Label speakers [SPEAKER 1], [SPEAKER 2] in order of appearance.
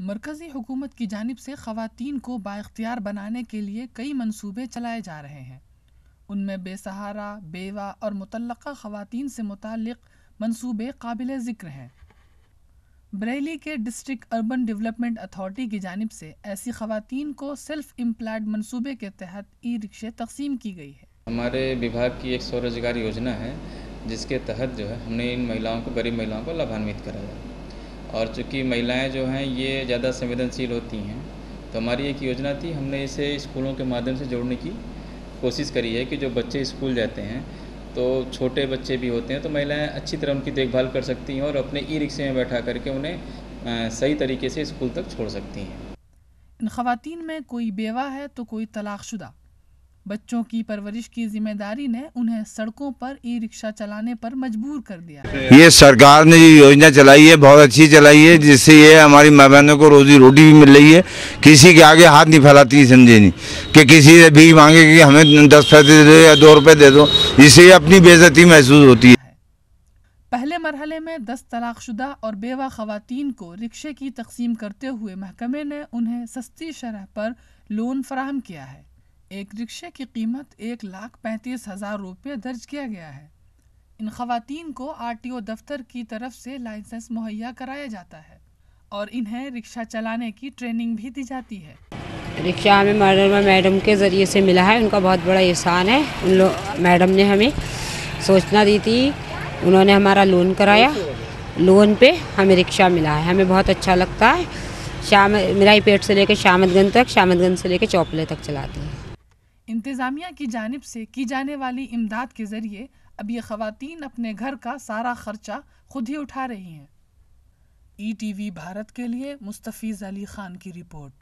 [SPEAKER 1] मरकज़ी हुकूमत की जानिब से ख़वातीन को बाइख्तियार बनाने के लिए कई मंसूबे चलाए जा रहे हैं। उनमें बेसहारा, बेवा और मुतल्लक़ा ख़वातीन से मुताल्लिक़ मंसूबे काबिल ज़िक्र हैं। बरेली के डिस्ट्रिक्ट अर्बन डेवलपमेंट अथॉरिटी की जानिब से ऐसी ख़वातीन को सेल्फ एम्प्लॉयड मंसूबे के तहत ई रिक्शे तक़सीम की गई है।
[SPEAKER 2] हमारे विभाग की एक स्वरोजगार योजना है, जिसके तहत जो है हमने इन महिलाओं को, गरीब महिलाओं को लाभान्वित करा है। और चूँकि महिलाएं जो हैं ये ज़्यादा संवेदनशील होती हैं, तो हमारी एक योजना थी, हमने इसे स्कूलों के माध्यम से जोड़ने की कोशिश करी है कि जो बच्चे स्कूल जाते हैं तो छोटे बच्चे भी होते हैं, तो महिलाएं अच्छी तरह उनकी देखभाल कर सकती हैं और अपने ई रिक्शे में बैठा करके उन्हें सही तरीके से स्कूल तक छोड़ सकती हैं।
[SPEAKER 1] इन ख़वातीन में कोई बेवा है तो कोई तलाक़शुदा। बच्चों की परवरिश की जिम्मेदारी ने उन्हें सड़कों पर ई रिक्शा चलाने पर मजबूर कर दिया।
[SPEAKER 3] ये सरकार ने जो योजना चलाई है बहुत अच्छी चलाई है, जिससे ये हमारी माँ बहनों को रोजी रोटी भी मिल रही है। किसी के आगे हाथ नहीं फैलाती, समझे नहीं कि किसी से भीख मांगे कि हमें 10 पैसे दे दो या 2 रुपए दे दो, इससे अपनी बेइज्जती महसूस होती है।
[SPEAKER 1] पहले मरहले में 10 तलाक़शुदा और बेवा ख़वातीन को रिक्शे की तक़सीम करते हुए महकमे ने उन्हें सस्ती शरह पर लोन फराहम किया है। एक रिक्शे की कीमत 1,35,000 रुपये दर्ज किया गया है। इन ख़वातीन को RTO दफ्तर की तरफ से लाइसेंस मुहैया कराया जाता है और इन्हें रिक्शा चलाने की ट्रेनिंग भी दी जाती है।
[SPEAKER 4] रिक्शा हमें मैडम के ज़रिए से मिला है, उनका बहुत बड़ा एहसान है। उन लोग मैडम ने हमें सूचना दी थी, उन्होंने हमारा लोन कराया, लोन पे हमें रिक्शा मिला है। हमें बहुत अच्छा लगता है। मिराईपेट से लेकर शामतगंज तक, शामतगंज से लेकर चौपले तक चलाती है।
[SPEAKER 1] इंतज़ामिया की जानिब से की जाने वाली इमदाद के ज़रिए अब ये ख़वातीन अपने घर का सारा खर्चा खुद ही उठा रही हैं। ETV भारत के लिए मुस्तफ़ीज़ अली खान की रिपोर्ट।